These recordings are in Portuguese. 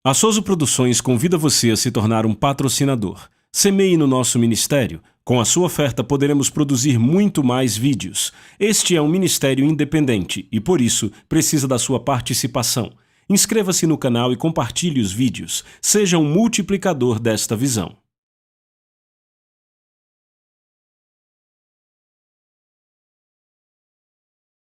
A Souza Produções convida você a se tornar um patrocinador. Semeie no nosso ministério. Com a sua oferta poderemos produzir muito mais vídeos. Este é um ministério independente e, por isso, precisa da sua participação. Inscreva-se no canal e compartilhe os vídeos. Seja um multiplicador desta visão.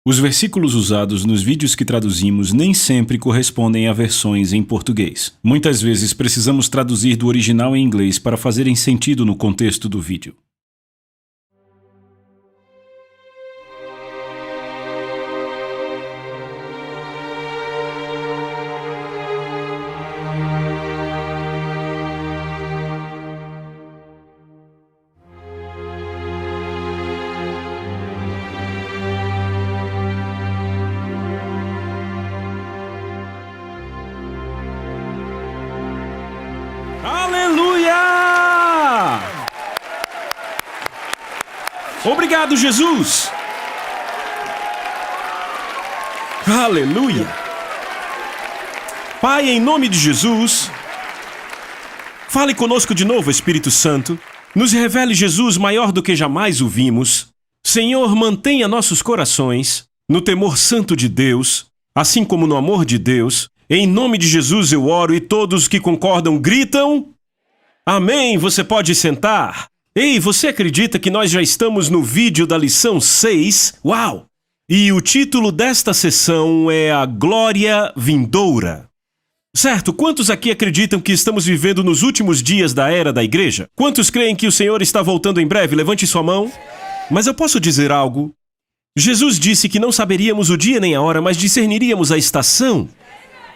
Os versículos usados nos vídeos que traduzimos nem sempre correspondem a versões em português. Muitas vezes precisamos traduzir do original em inglês para fazerem sentido no contexto do vídeo. Aleluia! Obrigado, Jesus! Aleluia! Pai, em nome de Jesus, fale conosco de novo, Espírito Santo. Nos revele Jesus maior do que jamais o vimos. Senhor, mantenha nossos corações no temor santo de Deus, assim como no amor de Deus. Em nome de Jesus eu oro e todos que concordam gritam: Amém! Você pode sentar. Ei, você acredita que nós já estamos no vídeo da lição 6? Uau! E o título desta sessão é A Glória Vindoura. Certo, quantos aqui acreditam que estamos vivendo nos últimos dias da era da igreja? Quantos creem que o Senhor está voltando em breve? Levante sua mão. Mas eu posso dizer algo? Jesus disse que não saberíamos o dia nem a hora, mas discerniríamos a estação.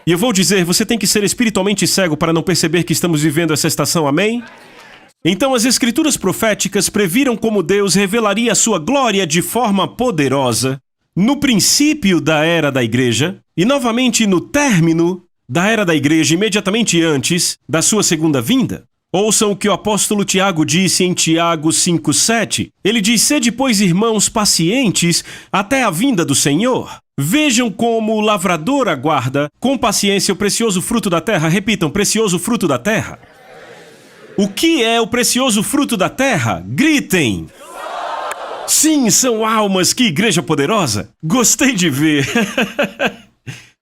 E eu vou dizer, você tem que ser espiritualmente cego para não perceber que estamos vivendo essa estação, amém? Então as escrituras proféticas previram como Deus revelaria a sua glória de forma poderosa no princípio da era da igreja e novamente no término da era da igreja, imediatamente antes da sua segunda vinda. Ouçam o que o apóstolo Tiago disse em Tiago 5:7. Ele diz: Sede, pois, irmãos, pacientes até a vinda do Senhor. Vejam como o lavrador aguarda com paciência o precioso fruto da terra. Repitam, precioso fruto da terra. O que é o precioso fruto da terra? Gritem! Sim, são almas, que igreja poderosa! Gostei de ver!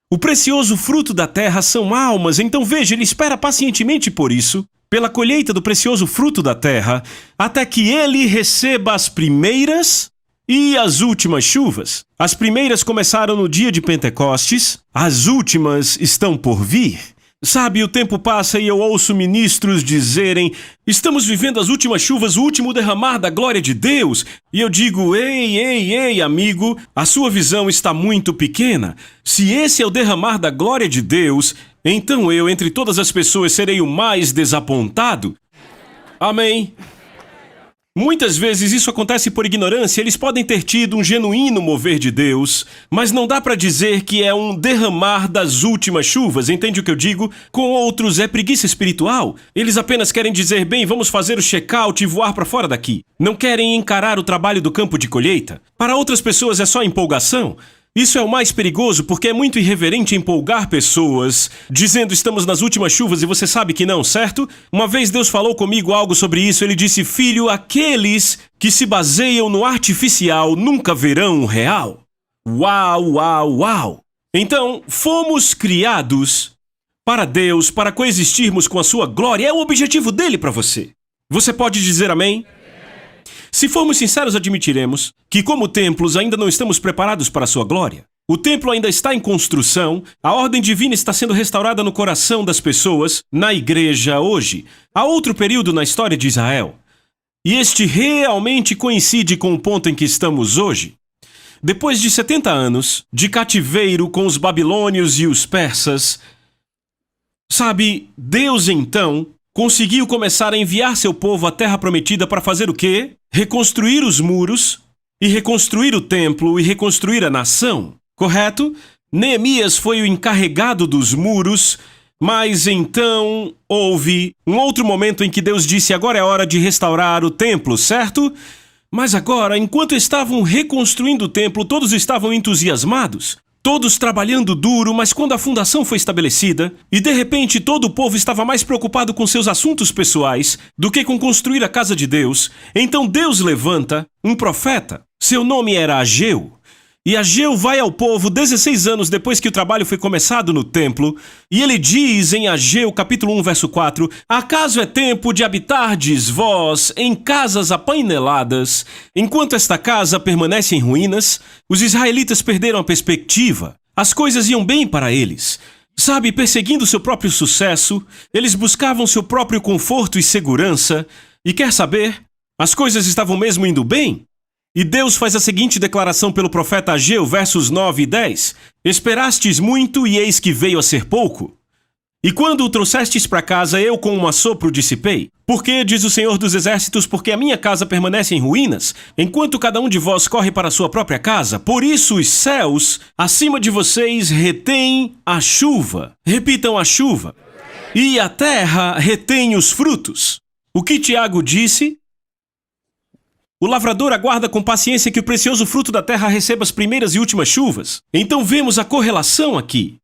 O precioso fruto da terra são almas, então veja, ele espera pacientemente por isso, pela colheita do precioso fruto da terra, até que ele receba as primeiras e as últimas chuvas. As primeiras começaram no dia de Pentecostes, as últimas estão por vir. Sabe, o tempo passa e eu ouço ministros dizerem: estamos vivendo as últimas chuvas, o último derramar da glória de Deus. E eu digo: ei, amigo, a sua visão está muito pequena. Se esse é o derramar da glória de Deus, então eu, entre todas as pessoas, serei o mais desapontado. Amém? Muitas vezes isso acontece por ignorância. Eles podem ter tido um genuíno mover de Deus, mas não dá para dizer que é um derramar das últimas chuvas. Entende o que eu digo? Com outros é preguiça espiritual. Eles apenas querem dizer: bem, vamos fazer o check-out e voar para fora daqui. Não querem encarar o trabalho do campo de colheita. Para outras pessoas é só empolgação. Isso é o mais perigoso porque é muito irreverente empolgar pessoas dizendo estamos nas últimas chuvas e você sabe que não, certo? Uma vez Deus falou comigo algo sobre isso. Ele disse: filho, aqueles que se baseiam no artificial nunca verão o real. Uau! Então, fomos criados para Deus, para coexistirmos com a sua glória. É o objetivo dele para você. Você pode dizer amém? Se formos sinceros, admitiremos que, como templos, ainda não estamos preparados para a sua glória. O templo ainda está em construção, a ordem divina está sendo restaurada no coração das pessoas, na igreja hoje. Há outro período na história de Israel. E este realmente coincide com o ponto em que estamos hoje. Depois de 70 anos de cativeiro com os babilônios e os persas, sabe, Deus então conseguiu começar a enviar seu povo à terra prometida para fazer o quê? Reconstruir os muros, e reconstruir o templo, e reconstruir a nação, correto? Neemias foi o encarregado dos muros, mas então houve um outro momento em que Deus disse: agora é hora de restaurar o templo, certo? Mas agora, enquanto estavam reconstruindo o templo, todos estavam entusiasmados. Todos trabalhando duro, mas quando a fundação foi estabelecida, e de repente todo o povo estava mais preocupado com seus assuntos pessoais do que com construir a casa de Deus, então Deus levanta um profeta. Seu nome era Ageu. E Ageu vai ao povo 16 anos depois que o trabalho foi começado no templo, e ele diz em Ageu capítulo 1, verso 4, acaso é tempo de habitardes vós em casas apaineladas, enquanto esta casa permanece em ruínas? Os israelitas perderam a perspectiva. As coisas iam bem para eles. Sabe, perseguindo seu próprio sucesso, eles buscavam seu próprio conforto e segurança. E quer saber? As coisas estavam mesmo indo bem? E Deus faz a seguinte declaração pelo profeta Ageu, versos 9 e 10. Esperastes muito e eis que veio a ser pouco. E quando o trouxestes para casa, eu com um assopro dissipei. Porque, diz o Senhor dos Exércitos, porque a minha casa permanece em ruínas, enquanto cada um de vós corre para a sua própria casa. Por isso os céus, acima de vocês, retêm a chuva. Repitam, a chuva. E a terra retém os frutos. O que Tiago disse? O lavrador aguarda com paciência que o precioso fruto da terra receba as primeiras e últimas chuvas. Então vemos a correlação aqui.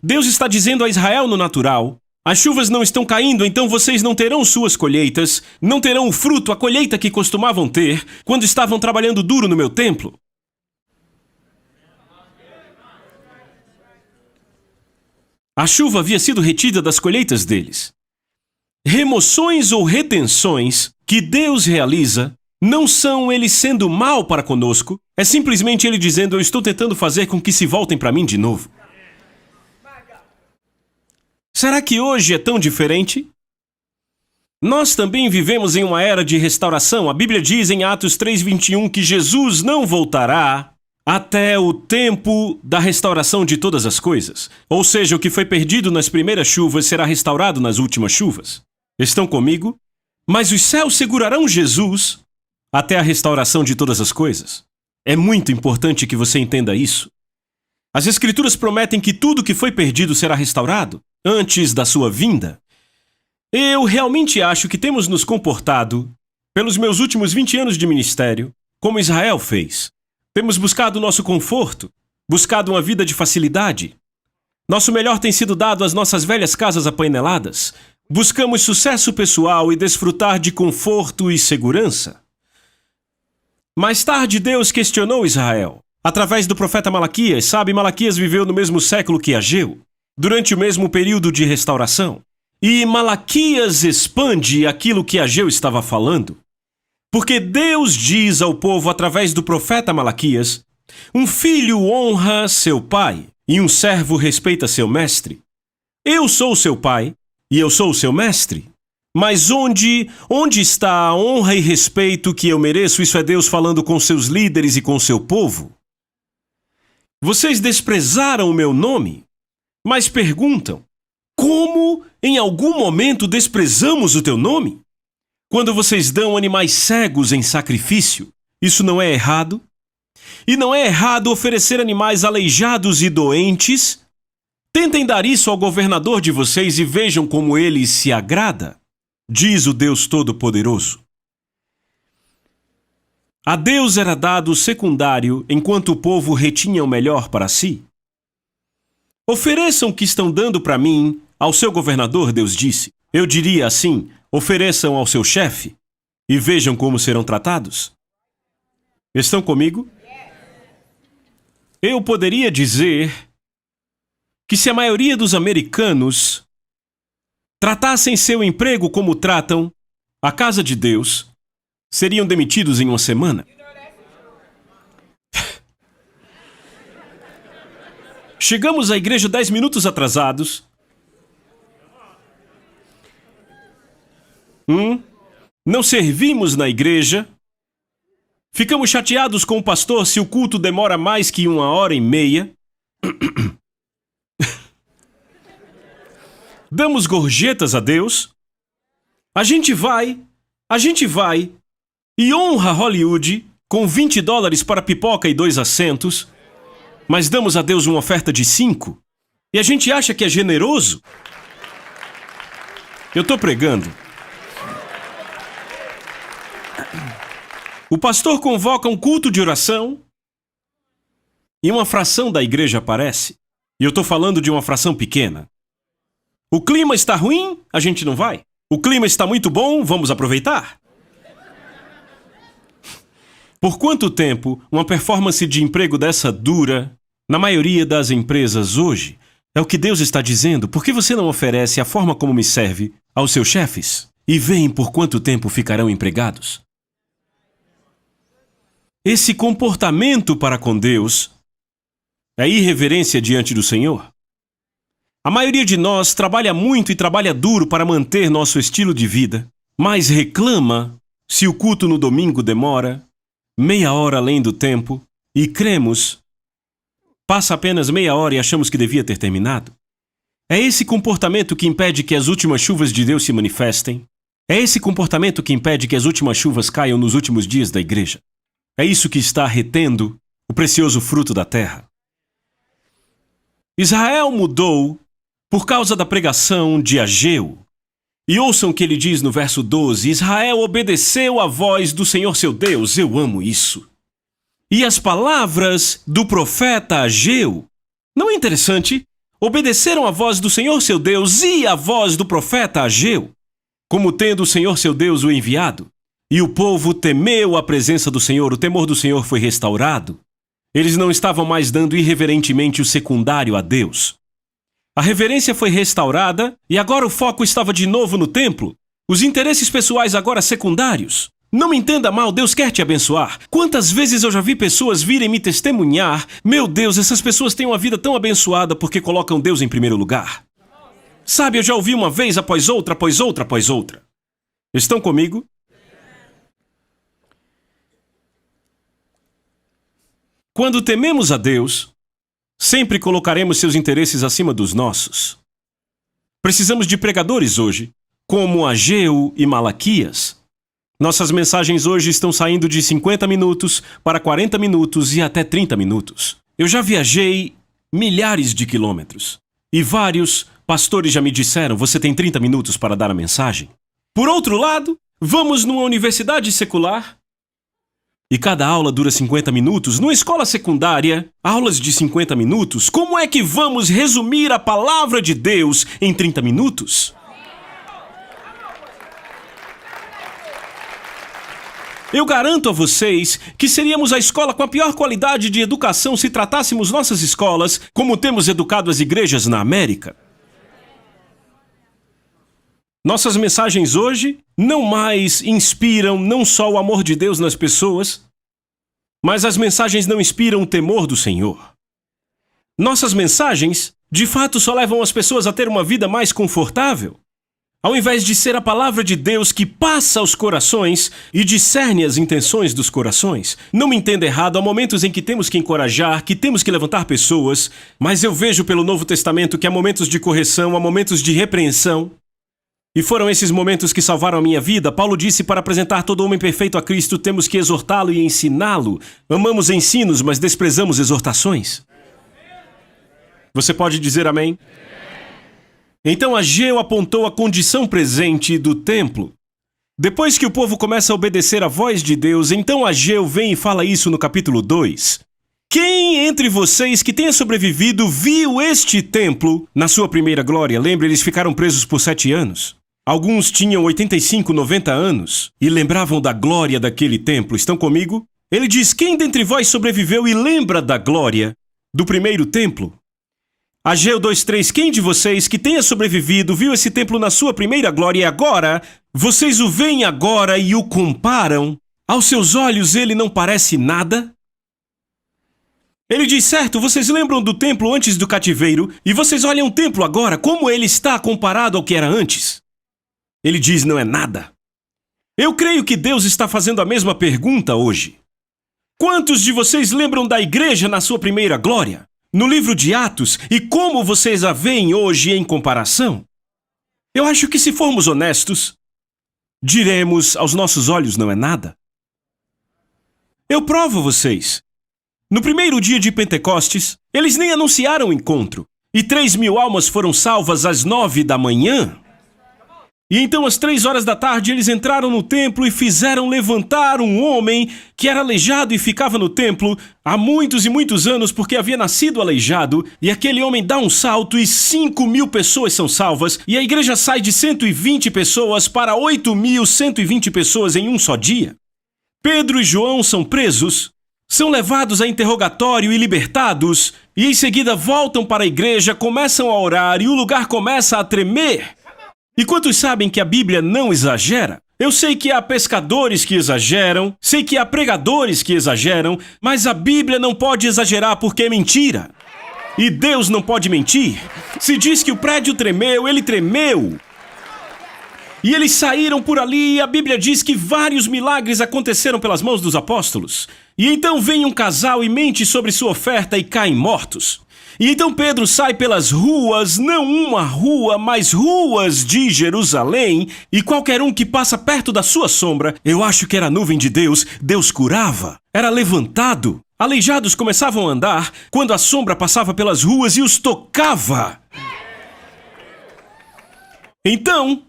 Deus está dizendo a Israel no natural, as chuvas não estão caindo, então vocês não terão suas colheitas, não terão o fruto, a colheita que costumavam ter quando estavam trabalhando duro no meu templo. A chuva havia sido retida das colheitas deles. Remoções ou retenções que Deus realiza não são ele sendo mal para conosco, é simplesmente ele dizendo, eu estou tentando fazer com que se voltem para mim de novo. Será que hoje é tão diferente? Nós também vivemos em uma era de restauração. A Bíblia diz em Atos 3:21 que Jesus não voltará até o tempo da restauração de todas as coisas. Ou seja, o que foi perdido nas primeiras chuvas será restaurado nas últimas chuvas. Estão comigo? Mas os céus segurarão Jesus até a restauração de todas as coisas. É muito importante que você entenda isso. As Escrituras prometem que tudo que foi perdido será restaurado antes da sua vinda. Eu realmente acho que temos nos comportado, pelos meus últimos 20 anos de ministério, como Israel fez. Temos buscado nosso conforto, buscado uma vida de facilidade. Nosso melhor tem sido dado às nossas velhas casas apaineladas. Buscamos sucesso pessoal e desfrutar de conforto e segurança. Mais tarde, Deus questionou Israel. Através do profeta Malaquias, sabe, Malaquias viveu no mesmo século que Ageu, durante o mesmo período de restauração. E Malaquias expande aquilo que Ageu estava falando. Porque Deus diz ao povo através do profeta Malaquias, um filho honra seu pai e um servo respeita seu mestre. Eu sou seu pai e eu sou seu mestre. Mas onde está a honra e respeito que eu mereço? Isso é Deus falando com seus líderes e com seu povo. Vocês desprezaram o meu nome, mas perguntam, como em algum momento desprezamos o teu nome? Quando vocês dão animais cegos em sacrifício, isso não é errado? E não é errado oferecer animais aleijados e doentes? Tentem dar isso ao governador de vocês e vejam como ele se agrada. Diz o Deus Todo-Poderoso. A Deus era dado o secundário, enquanto o povo retinha o melhor para si. Ofereçam o que estão dando para mim ao seu governador, Deus disse. Eu diria assim, ofereçam ao seu chefe e vejam como serão tratados. Estão comigo? Eu poderia dizer que se a maioria dos americanos tratassem seu emprego como tratam a casa de Deus, seriam demitidos em uma semana. Chegamos à igreja 10 minutos atrasados. Não servimos na igreja. Ficamos chateados com o pastor se o culto demora mais que 1h30. Damos gorjetas a Deus. A gente vai e honra Hollywood com $20 para pipoca e 2 assentos, mas damos a Deus uma oferta de 5 e a gente acha que é generoso? Eu estou pregando. O pastor convoca um culto de oração e uma fração da igreja aparece. E eu estou falando de uma fração pequena. O clima está ruim, a gente não vai. O clima está muito bom, vamos aproveitar. Por quanto tempo uma performance de emprego dessa dura, na maioria das empresas hoje, é o que Deus está dizendo? Por que você não oferece a forma como me serve aos seus chefes? E veem por quanto tempo ficarão empregados? Esse comportamento para com Deus é irreverência diante do Senhor. A maioria de nós trabalha muito e trabalha duro para manter nosso estilo de vida, mas reclama se o culto no domingo demora meia hora além do tempo e cremos, passa apenas meia hora e achamos que devia ter terminado. É esse comportamento que impede que as últimas chuvas de Deus se manifestem. É esse comportamento que impede que as últimas chuvas caiam nos últimos dias da igreja. É isso que está retendo o precioso fruto da terra. Israel mudou por causa da pregação de Ageu. E ouçam o que ele diz no verso 12: Israel obedeceu à voz do Senhor seu Deus. Eu amo isso. E as palavras do profeta Ageu. Não é interessante? Obedeceram à voz do Senhor seu Deus e à voz do profeta Ageu, como tendo o Senhor seu Deus o enviado. E o povo temeu a presença do Senhor, o temor do Senhor foi restaurado. Eles não estavam mais dando irreverentemente o secundário a Deus. A reverência foi restaurada e agora o foco estava de novo no templo. Os interesses pessoais agora secundários. Não me entenda mal, Deus quer te abençoar. Quantas vezes eu já vi pessoas virem me testemunhar: meu Deus, essas pessoas têm uma vida tão abençoada porque colocam Deus em primeiro lugar. Sabe, eu já ouvi uma vez após outra, após outra, após outra. Estão comigo? Quando tememos a Deus, sempre colocaremos seus interesses acima dos nossos. Precisamos de pregadores hoje, como Ageu e Malaquias. Nossas mensagens hoje estão saindo de 50 minutos para 40 minutos e até 30 minutos. Eu já viajei milhares de quilômetros. E vários pastores já me disseram: você tem 30 minutos para dar a mensagem. Por outro lado, vamos numa universidade secular e cada aula dura 50 minutos. Numa escola secundária, aulas de 50 minutos. Como é que vamos resumir a palavra de Deus em 30 minutos? Eu garanto a vocês que seríamos a escola com a pior qualidade de educação se tratássemos nossas escolas como temos educado as igrejas na América. Nossas mensagens hoje não mais inspiram não só o amor de Deus nas pessoas, mas as mensagens não inspiram o temor do Senhor. Nossas mensagens, de fato, só levam as pessoas a ter uma vida mais confortável, ao invés de ser a palavra de Deus que passa aos corações e discerne as intenções dos corações. Não me entenda errado, há momentos em que temos que encorajar, que temos que levantar pessoas, mas eu vejo pelo Novo Testamento que há momentos de correção, há momentos de repreensão. E foram esses momentos que salvaram a minha vida. Paulo disse: para apresentar todo homem perfeito a Cristo, temos que exortá-lo e ensiná-lo. Amamos ensinos, mas desprezamos exortações. Você pode dizer amém? Então Ageu apontou a condição presente do templo. Depois que o povo começa a obedecer à voz de Deus, então Ageu vem e fala isso no capítulo 2. Quem entre vocês que tenha sobrevivido viu este templo na sua primeira glória? Lembre, eles ficaram presos por 7 anos. Alguns tinham 85, 90 anos e lembravam da glória daquele templo. Estão comigo? Ele diz: quem dentre vós sobreviveu e lembra da glória do primeiro templo? Ageu 2:3, quem de vocês que tenha sobrevivido viu esse templo na sua primeira glória e agora, vocês o veem agora e o comparam? Aos seus olhos ele não parece nada? Ele diz: certo, vocês lembram do templo antes do cativeiro e vocês olham o templo agora, como ele está comparado ao que era antes? Ele diz: não é nada. Eu creio que Deus está fazendo a mesma pergunta hoje. Quantos de vocês lembram da igreja na sua primeira glória? No livro de Atos, e como vocês a veem hoje em comparação? Eu acho que, se formos honestos, diremos: aos nossos olhos não é nada. Eu provo a vocês. No primeiro dia de Pentecostes, eles nem anunciaram o encontro, e 3.000 almas foram salvas às 9 da manhã. E então, às 3 horas da tarde, eles entraram no templo e fizeram levantar um homem que era aleijado e ficava no templo há muitos e muitos anos porque havia nascido aleijado. E aquele homem dá um salto e 5.000 pessoas são salvas. E a igreja sai de 120 pessoas para 8.120 pessoas em um só dia. Pedro e João são presos, são levados a interrogatório e libertados. E em seguida voltam para a igreja, começam a orar e o lugar começa a tremer. E quantos sabem que a Bíblia não exagera? Eu sei que há pescadores que exageram, sei que há pregadores que exageram, mas a Bíblia não pode exagerar porque é mentira. E Deus não pode mentir. Se diz que o prédio tremeu, ele tremeu. E eles saíram por ali e a Bíblia diz que vários milagres aconteceram pelas mãos dos apóstolos. E então vem um casal e mente sobre sua oferta e caem mortos. E então Pedro sai pelas ruas, não uma rua, mas ruas de Jerusalém, e qualquer um que passa perto da sua sombra, eu acho que era a nuvem de Deus, Deus curava, era levantado. Aleijados começavam a andar quando a sombra passava pelas ruas e os tocava. Então,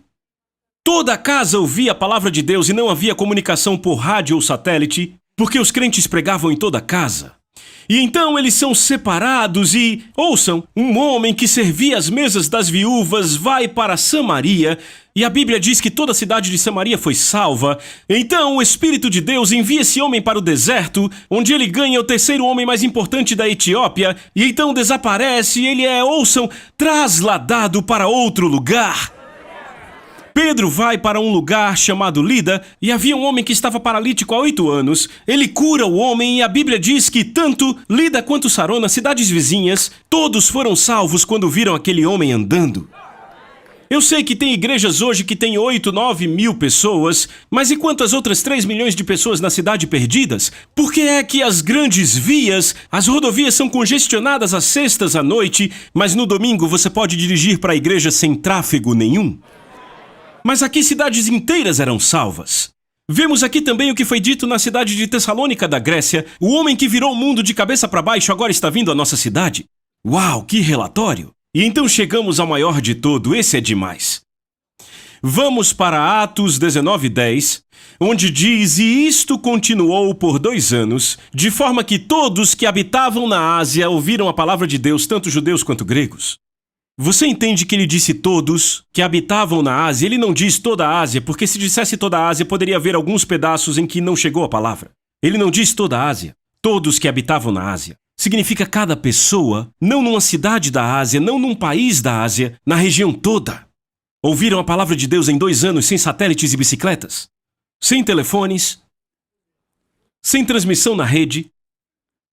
toda a casa ouvia a palavra de Deus e não havia comunicação por rádio ou satélite, porque os crentes pregavam em toda a casa. E então eles são separados e, ouçam, um homem que servia as mesas das viúvas vai para Samaria, e a Bíblia diz que toda a cidade de Samaria foi salva. Então o Espírito de Deus envia esse homem para o deserto, onde ele ganha o terceiro homem mais importante da Etiópia, e então desaparece e ele é, ouçam, trasladado para outro lugar. Pedro vai para um lugar chamado Lida e havia um homem que estava paralítico há 8 anos. Ele cura o homem e a Bíblia diz que tanto Lida quanto Sarona, cidades vizinhas, todos foram salvos quando viram aquele homem andando. Eu sei que tem igrejas hoje que tem 8, 9 mil pessoas, mas e quantas outras 3 milhões de pessoas na cidade perdidas? Por que é que as grandes vias, as rodovias são congestionadas às sextas à noite, mas no domingo você pode dirigir para a igreja sem tráfego nenhum? Mas aqui cidades inteiras eram salvas. Vemos aqui também o que foi dito na cidade de Tessalônica da Grécia. O homem que virou o mundo de cabeça para baixo agora está vindo à nossa cidade. Uau, que relatório! E então chegamos ao maior de todo, esse é demais. Vamos para Atos 19:10, onde diz: E isto continuou por 2 anos, de forma que todos que habitavam na Ásia ouviram a palavra de Deus, tanto judeus quanto gregos. Você entende que ele disse todos que habitavam na Ásia? Ele não diz toda a Ásia, porque se dissesse toda a Ásia, poderia haver alguns pedaços em que não chegou a palavra. Ele não diz toda a Ásia, todos que habitavam na Ásia. Significa cada pessoa, não numa cidade da Ásia, não num país da Ásia, na região toda. Ouviram a palavra de Deus em 2 anos sem satélites e bicicletas, sem telefones, sem transmissão na rede,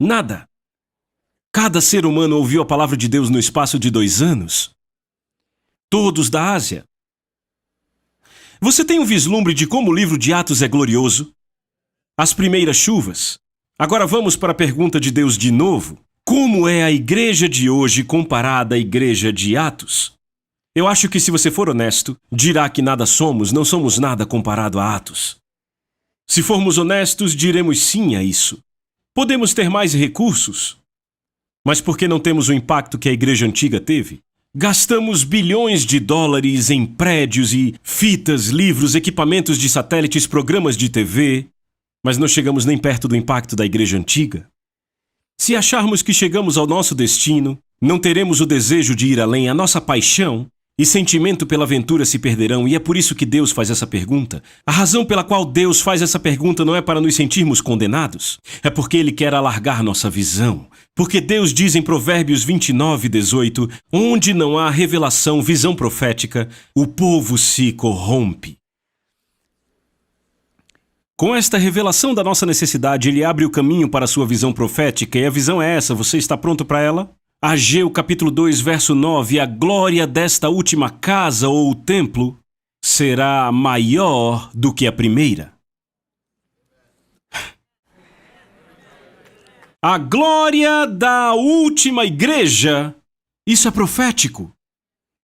nada. Cada ser humano ouviu a palavra de Deus no espaço de 2 anos. Todos da Ásia. Você tem um vislumbre de como o livro de Atos é glorioso? As primeiras chuvas. Agora vamos para a pergunta de Deus de novo. Como é a igreja de hoje comparada à igreja de Atos? Eu acho que se você for honesto, dirá que nada somos, não somos nada comparado a Atos. Se formos honestos, diremos sim a isso. Podemos ter mais recursos. Mas por que não temos o impacto que a igreja antiga teve? Gastamos bilhões de dólares em prédios e fitas, livros, equipamentos de satélites, programas de TV, mas não chegamos nem perto do impacto da igreja antiga. Se acharmos que chegamos ao nosso destino, não teremos o desejo de ir além, a nossa paixão e sentimento pela aventura se perderão, e é por isso que Deus faz essa pergunta. A razão pela qual Deus faz essa pergunta não é para nos sentirmos condenados, é porque Ele quer alargar nossa visão. Porque Deus diz em Provérbios 29:18, onde não há revelação, visão profética, o povo se corrompe. Com esta revelação da nossa necessidade, Ele abre o caminho para a sua visão profética, e a visão é essa, você está pronto para ela? Ageu capítulo 2, verso 9, a glória desta última casa ou o templo será maior do que a primeira. A glória da última igreja, isso é profético.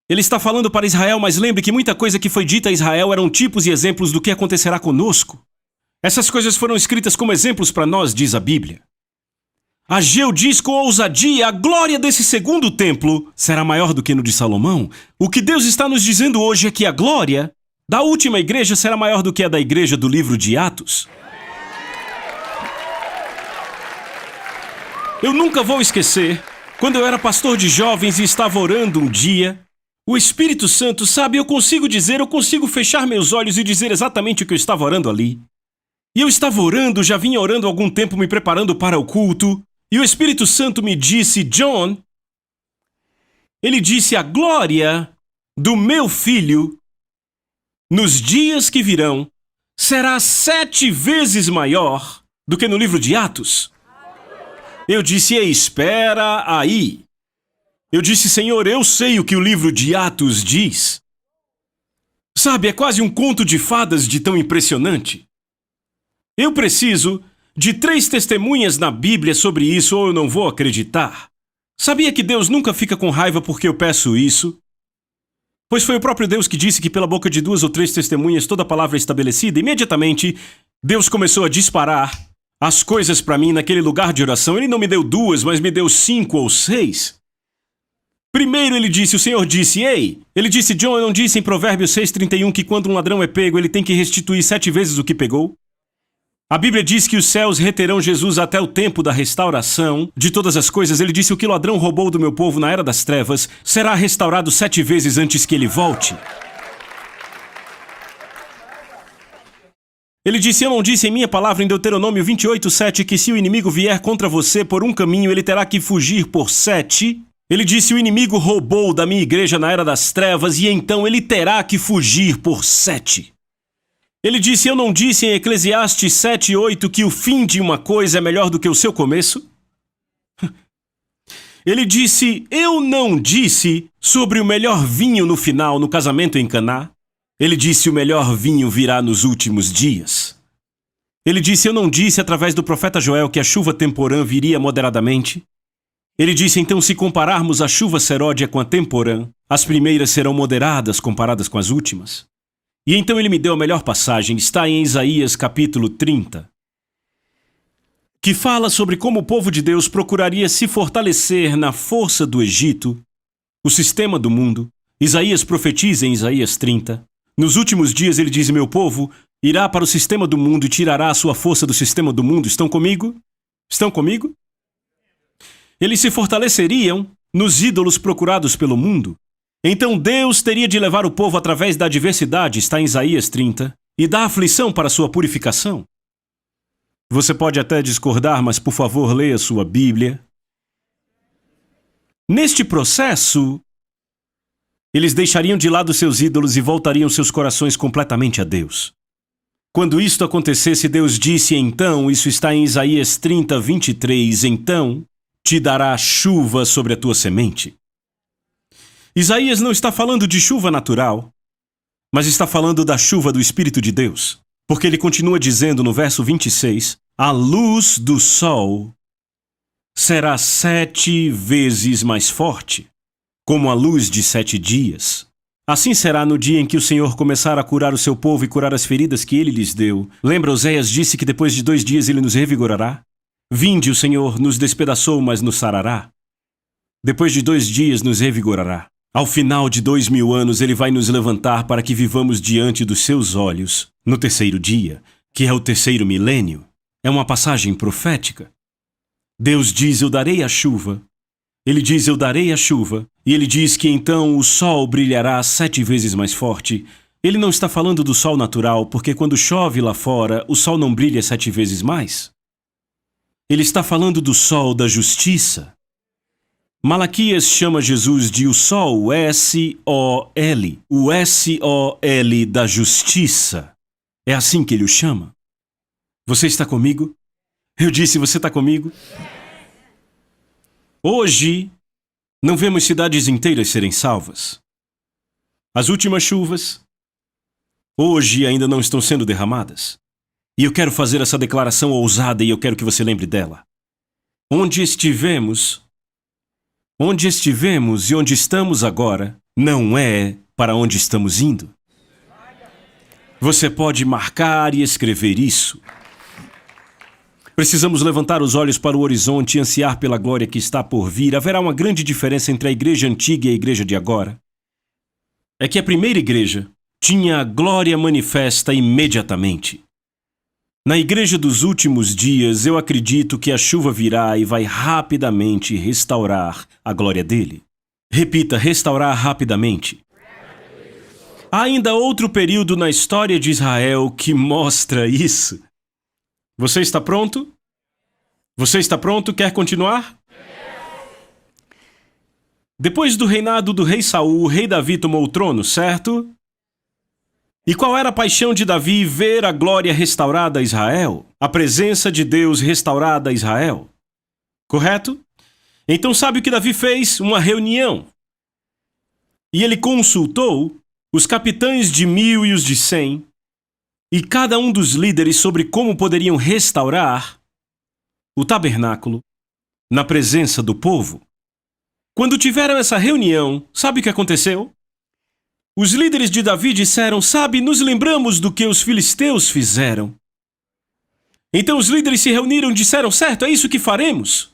Ele está falando para Israel, mas lembre que muita coisa que foi dita a Israel eram tipos e exemplos do que acontecerá conosco. Essas coisas foram escritas como exemplos para nós, diz a Bíblia. Ageu diz com ousadia, a glória desse segundo templo será maior do que no de Salomão. O que Deus está nos dizendo hoje é que a glória da última igreja será maior do que a da igreja do livro de Atos. Eu nunca vou esquecer, quando eu era pastor de jovens e estava orando um dia, o Espírito Santo, sabe, eu consigo fechar meus olhos e dizer exatamente o que eu estava orando ali. E eu estava orando, já vinha orando há algum tempo me preparando para o culto, e o Espírito Santo me disse, John, ele disse, a glória do meu filho, nos dias que virão, será 7 vezes maior do que no livro de Atos. Eu disse, espera aí. Eu disse, Senhor, eu sei o que o livro de Atos diz. Sabe, é quase um conto de fadas de tão impressionante. Eu preciso de 3 testemunhas na Bíblia sobre isso ou eu não vou acreditar. Sabia que Deus nunca fica com raiva porque eu peço isso? Pois foi o próprio Deus que disse que pela boca de 2 ou 3 testemunhas toda palavra é estabelecida. Imediatamente, Deus começou a disparar as coisas para mim naquele lugar de oração. Ele não me deu 2, mas me deu 5 ou 6. Primeiro ele disse, o Senhor disse, ele disse, John, eu não disse em Provérbios 6:31 que quando um ladrão é pego, ele tem que restituir 7 vezes o que pegou? A Bíblia diz que os céus reterão Jesus até o tempo da restauração de todas as coisas. Ele disse, o que o ladrão roubou do meu povo na era das trevas será restaurado 7 vezes antes que ele volte. Ele disse, eu não disse em minha palavra em Deuteronômio 28:7 que se o inimigo vier contra você por um caminho, ele terá que fugir por 7? Ele disse, o inimigo roubou da minha igreja na era das trevas e então ele terá que fugir por 7. Ele disse, eu não disse em Eclesiastes 7:8 que o fim de uma coisa é melhor do que o seu começo? Ele disse, eu não disse sobre o melhor vinho no final, no casamento em Caná? Ele disse, o melhor vinho virá nos últimos dias. Ele disse, eu não disse através do profeta Joel que a chuva temporã viria moderadamente? Ele disse, então se compararmos a chuva seródia com a temporã, as primeiras serão moderadas comparadas com as últimas. E então ele me deu a melhor passagem, está em Isaías capítulo 30, que fala sobre como o povo de Deus procuraria se fortalecer na força do Egito, o sistema do mundo. Isaías profetiza em Isaías 30. Nos últimos dias ele diz, meu povo irá para o sistema do mundo e tirará a sua força do sistema do mundo. Estão comigo? Estão comigo? Eles se fortaleceriam nos ídolos procurados pelo mundo. Então Deus teria de levar o povo através da adversidade, está em Isaías 30, e da aflição para sua purificação. Você pode até discordar, mas por favor leia sua Bíblia. Neste processo, eles deixariam de lado seus ídolos e voltariam seus corações completamente a Deus. Quando isto acontecesse, Deus disse, então, isso está em Isaías 30:23, então te dará chuva sobre a tua semente. Isaías não está falando de chuva natural, mas está falando da chuva do Espírito de Deus, porque ele continua dizendo no verso 26, a luz do sol será 7 vezes mais forte, como a luz de 7 dias. Assim será no dia em que o Senhor começar a curar o seu povo e curar as feridas que ele lhes deu. Lembra, Oséias disse que depois de 2 dias ele nos revigorará? Vinde, o Senhor nos despedaçou, mas nos sarará. Depois de 2 dias nos revigorará. Ao final de 2000 anos, ele vai nos levantar para que vivamos diante dos seus olhos, no 3º dia, que é o 3º milênio. É uma passagem profética. Deus diz, eu darei a chuva. Ele diz, eu darei a chuva. E ele diz que então o sol brilhará 7 vezes mais forte. Ele não está falando do sol natural, porque quando chove lá fora, o sol não brilha 7 vezes mais. Ele está falando do sol da justiça. Malaquias chama Jesus de o sol, o S-O-L, o S-O-L da justiça. É assim que ele o chama. Você está comigo? Eu disse, você está comigo? Hoje, não vemos cidades inteiras serem salvas. As últimas chuvas, hoje ainda não estão sendo derramadas. E eu quero fazer essa declaração ousada e eu quero que você lembre dela. Onde estivemos e onde estamos agora, não é para onde estamos indo. Você pode marcar e escrever isso. Precisamos levantar os olhos para o horizonte e ansiar pela glória que está por vir. Haverá uma grande diferença entre a igreja antiga e a igreja de agora. É que a primeira igreja tinha a glória manifesta imediatamente. Na igreja dos últimos dias, eu acredito que a chuva virá e vai rapidamente restaurar a glória dele. Repita, restaurar rapidamente. Há ainda outro período na história de Israel que mostra isso. Você está pronto? Você está pronto? Quer continuar? Depois do reinado do rei Saul, o rei Davi tomou o trono, certo? E qual era a paixão de Davi? Ver a glória restaurada a Israel? A presença de Deus restaurada a Israel? Correto? Então sabe o que Davi fez? Uma reunião. E ele consultou os capitães de 1000 e os de 100, e cada um dos líderes sobre como poderiam restaurar o tabernáculo na presença do povo. Quando tiveram essa reunião, sabe o que aconteceu? Os líderes de Davi disseram, sabe, nos lembramos do que os filisteus fizeram. Então os líderes se reuniram e disseram, certo, é isso que faremos.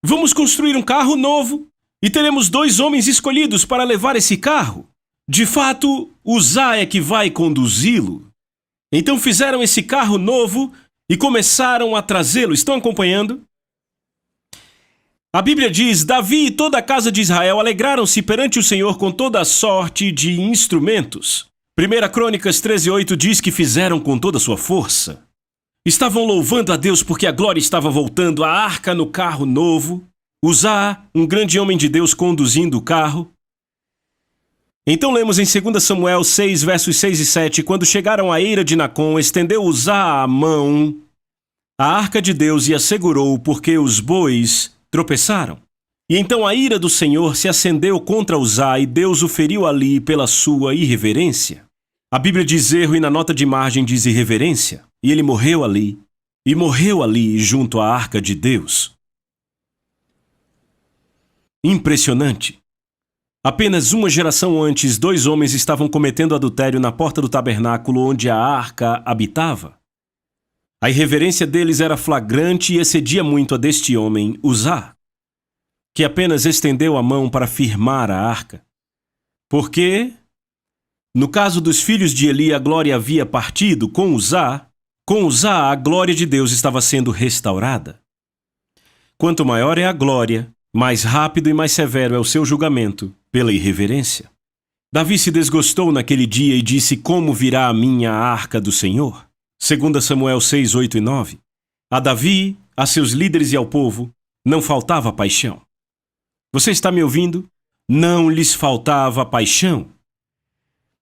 Vamos construir um carro novo e teremos 2 homens escolhidos para levar esse carro. De fato, Uzá é que vai conduzi-lo. Então fizeram esse carro novo e começaram a trazê-lo. Estão acompanhando? A Bíblia diz, Davi e toda a casa de Israel alegraram-se perante o Senhor com toda a sorte de instrumentos. 1 Crônicas 13:8 diz que fizeram com toda a sua força. Estavam louvando a Deus porque a glória estava voltando, a arca no carro novo, Uzá, um grande homem de Deus conduzindo o carro. Então lemos em 2 Samuel 6, versos 6 e 7, quando chegaram à eira de Nacon, estendeu Uzá a mão à arca de Deus e a segurou, porque os bois tropeçaram. E então a ira do Senhor se acendeu contra Uzá e Deus o feriu ali pela sua irreverência. A Bíblia diz erro e na nota de margem diz irreverência. E ele morreu ali. E morreu ali junto à arca de Deus. Impressionante. Apenas uma geração antes, 2 homens estavam cometendo adultério na porta do tabernáculo onde a arca habitava. A irreverência deles era flagrante e excedia muito a deste homem, Uzá, que apenas estendeu a mão para firmar a arca. Porque, no caso dos filhos de Eli, a glória havia partido com Uzá a glória de Deus estava sendo restaurada. Quanto maior é a glória, mais rápido e mais severo é o seu julgamento pela irreverência. Davi se desgostou naquele dia e disse, como virá a minha arca do Senhor? 2 Samuel 6, 8 e 9. A Davi, a seus líderes e ao povo, não faltava paixão. Você está me ouvindo? Não lhes faltava paixão.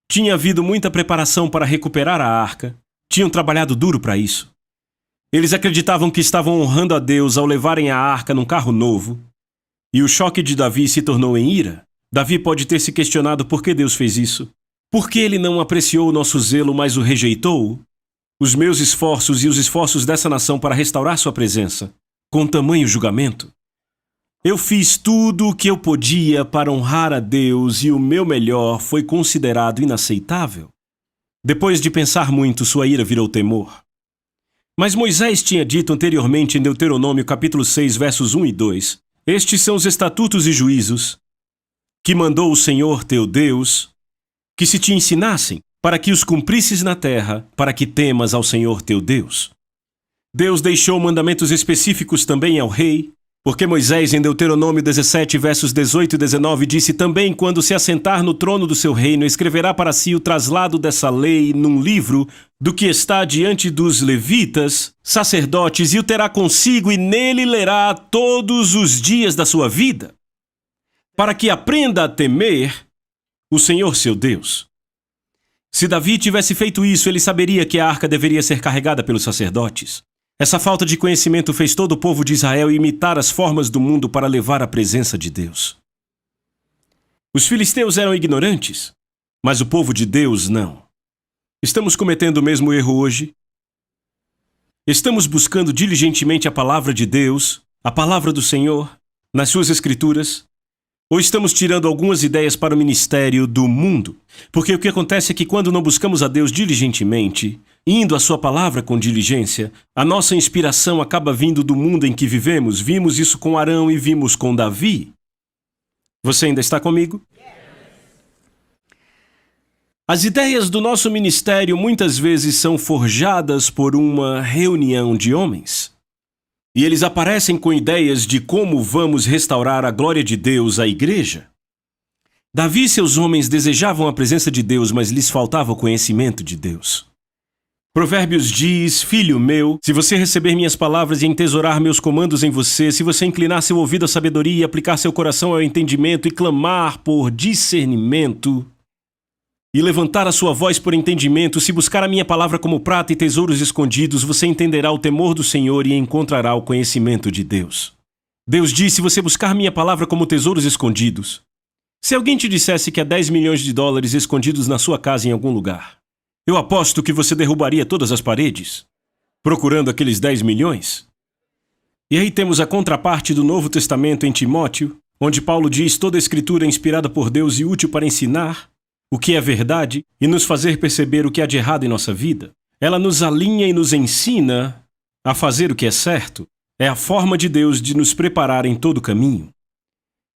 Tinha havido muita preparação para recuperar a arca. Tinham trabalhado duro para isso. Eles acreditavam que estavam honrando a Deus ao levarem a arca num carro novo. E o choque de Davi se tornou em ira. Davi pode ter se questionado por que Deus fez isso. Por que ele não apreciou o nosso zelo, mas o rejeitou? Os meus esforços e os esforços dessa nação para restaurar sua presença, com tamanho julgamento. Eu fiz tudo o que eu podia para honrar a Deus e o meu melhor foi considerado inaceitável. Depois de pensar muito, sua ira virou temor. Mas Moisés tinha dito anteriormente em Deuteronômio capítulo 6, versos 1 e 2, estes são os estatutos e juízos que mandou o Senhor teu Deus, que se te ensinassem, para que os cumprisses na terra, para que temas ao Senhor teu Deus. Deus deixou mandamentos específicos também ao rei, porque Moisés, em Deuteronômio 17, versos 18 e 19, disse também, quando se assentar no trono do seu reino, escreverá para si o traslado dessa lei num livro do que está diante dos levitas, sacerdotes, e o terá consigo, e nele lerá todos os dias da sua vida, para que aprenda a temer o Senhor seu Deus. Se Davi tivesse feito isso, ele saberia que a arca deveria ser carregada pelos sacerdotes. Essa falta de conhecimento fez todo o povo de Israel imitar as formas do mundo para levar a presença de Deus. Os filisteus eram ignorantes, mas o povo de Deus não. Estamos cometendo o mesmo erro hoje? Estamos buscando diligentemente a palavra de Deus, a palavra do Senhor, nas suas escrituras? Ou estamos tirando algumas ideias para o ministério do mundo? Porque o que acontece é que quando não buscamos a Deus diligentemente, indo à sua palavra com diligência, a nossa inspiração acaba vindo do mundo em que vivemos. Vimos isso com Arão e vimos com Davi. Você ainda está comigo? As ideias do nosso ministério muitas vezes são forjadas por uma reunião de homens. E eles aparecem com ideias de como vamos restaurar a glória de Deus à igreja. Davi e seus homens desejavam a presença de Deus, mas lhes faltava o conhecimento de Deus. Provérbios diz: filho meu, se você receber minhas palavras e entesourar meus comandos em você, se você inclinar seu ouvido à sabedoria e aplicar seu coração ao entendimento e clamar por discernimento, e levantar a sua voz por entendimento, se buscar a minha palavra como prata e tesouros escondidos, você entenderá o temor do Senhor e encontrará o conhecimento de Deus. Deus diz: se você buscar minha palavra como tesouros escondidos. Se alguém te dissesse que há 10 milhões de dólares escondidos na sua casa em algum lugar, eu aposto que você derrubaria todas as paredes, procurando aqueles 10 milhões. E aí temos a contraparte do Novo Testamento em Timóteo, onde Paulo diz: toda a escritura é inspirada por Deus e útil para ensinar o que é verdade e nos fazer perceber o que há de errado em nossa vida. Ela nos alinha e nos ensina a fazer o que é certo. É a forma de Deus de nos preparar em todo o caminho.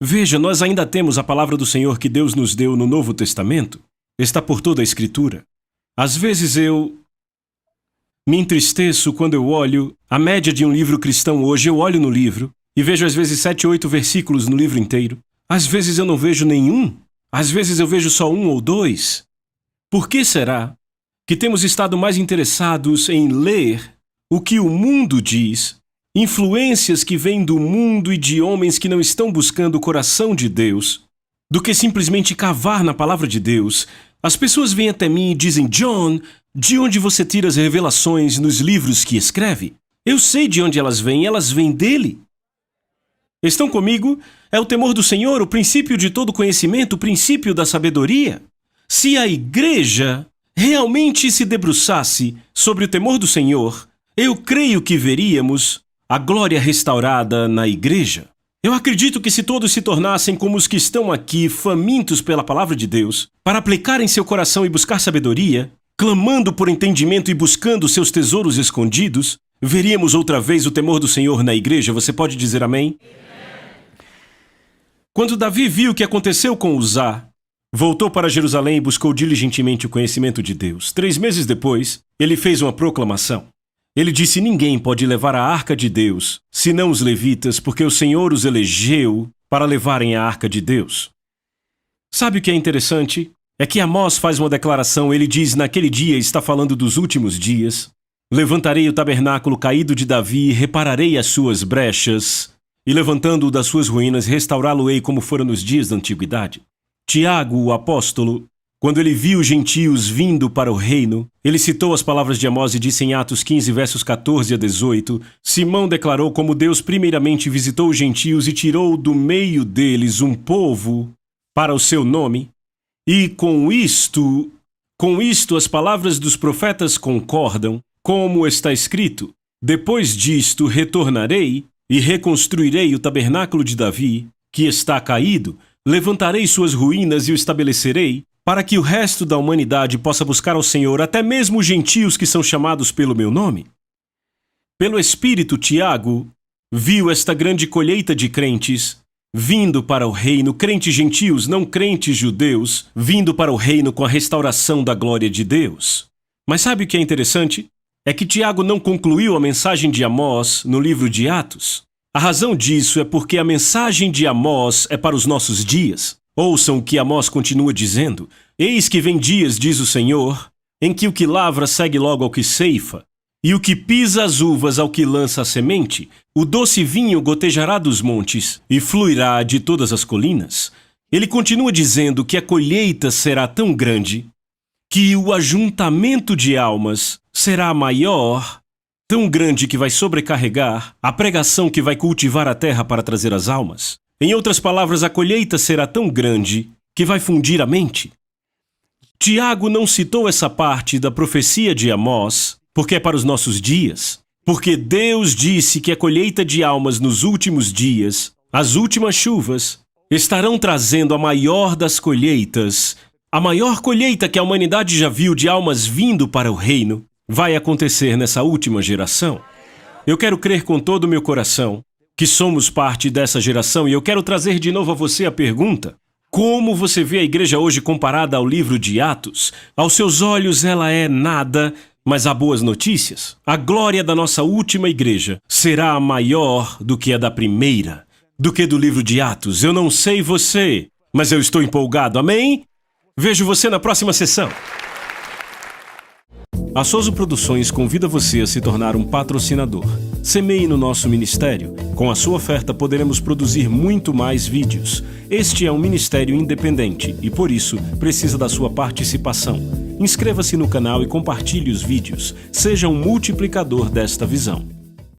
Veja, nós ainda temos a palavra do Senhor que Deus nos deu no Novo Testamento. Está por toda a Escritura. Às vezes eu me entristeço quando eu olho a média de um livro cristão hoje. Eu olho no livro e vejo às vezes 7 ou 8 versículos no livro inteiro. Às vezes eu não vejo nenhum. Às vezes eu vejo só 1 ou 2. Por que será que temos estado mais interessados em ler o que o mundo diz, influências que vêm do mundo e de homens que não estão buscando o coração de Deus, do que simplesmente cavar na palavra de Deus? As pessoas vêm até mim e dizem: John, de onde você tira as revelações nos livros que escreve? Eu sei de onde elas vêm dele. Estão comigo? É o temor do Senhor, o princípio de todo conhecimento, o princípio da sabedoria. Se a igreja realmente se debruçasse sobre o temor do Senhor, eu creio que veríamos a glória restaurada na igreja. Eu acredito que se todos se tornassem como os que estão aqui, famintos pela palavra de Deus, para aplicar em seu coração e buscar sabedoria, clamando por entendimento e buscando seus tesouros escondidos, veríamos outra vez o temor do Senhor na igreja. Você pode dizer amém? Quando Davi viu o que aconteceu com Uzá, voltou para Jerusalém e buscou diligentemente o conhecimento de Deus. 3 meses depois, ele fez uma proclamação. Ele disse: ninguém pode levar a arca de Deus, senão os levitas, porque o Senhor os elegeu para levarem a arca de Deus. Sabe o que é interessante? É que Amós faz uma declaração. Ele diz: naquele dia, está falando dos últimos dias, levantarei o tabernáculo caído de Davi, repararei as suas brechas, e levantando-o das suas ruínas, restaurá-lo-ei como fora nos dias da antiguidade. Tiago, o apóstolo, quando ele viu os gentios vindo para o reino, ele citou as palavras de Amós e disse em Atos 15, versos 14 a 18, Simão declarou como Deus primeiramente visitou os gentios e tirou do meio deles um povo para o seu nome, e com isto as palavras dos profetas concordam, como está escrito: depois disto retornarei e reconstruirei o tabernáculo de Davi, que está caído, levantarei suas ruínas e o estabelecerei, para que o resto da humanidade possa buscar ao Senhor, até mesmo os gentios que são chamados pelo meu nome. Pelo Espírito, Tiago viu esta grande colheita de crentes vindo para o reino, crentes gentios, não crentes judeus, vindo para o reino com a restauração da glória de Deus. Mas sabe o que é interessante? É que Tiago não concluiu a mensagem de Amós no livro de Atos. A razão disso é porque a mensagem de Amós é para os nossos dias. Ouçam o que Amós continua dizendo: eis que vem dias, diz o Senhor, em que o que lavra segue logo ao que ceifa, e o que pisa as uvas ao que lança a semente, o doce vinho gotejará dos montes e fluirá de todas as colinas. Ele continua dizendo que a colheita será tão grande que o ajuntamento de almas será maior, tão grande que vai sobrecarregar a pregação que vai cultivar a terra para trazer as almas. Em outras palavras, a colheita será tão grande que vai fundir a mente. Tiago não citou essa parte da profecia de Amós porque é para os nossos dias. Porque Deus disse que a colheita de almas nos últimos dias, as últimas chuvas, estarão trazendo a maior das colheitas. A maior colheita que a humanidade já viu de almas vindo para o reino vai acontecer nessa última geração. Eu quero crer com todo o meu coração que somos parte dessa geração, e eu quero trazer de novo a você a pergunta: Como você vê a igreja hoje comparada ao livro de Atos? Aos seus olhos ela é nada, mas há boas notícias. A glória da nossa última igreja será maior do que a da primeira, do que do livro de Atos. Eu não sei você, mas eu estou empolgado, amém? Vejo você na próxima sessão. A Soso Produções convida você a se tornar um patrocinador. Semeie no nosso ministério. Com a sua oferta poderemos produzir muito mais vídeos. Este é um ministério independente e, por isso, precisa da sua participação. Inscreva-se no canal e compartilhe os vídeos. Seja um multiplicador desta visão.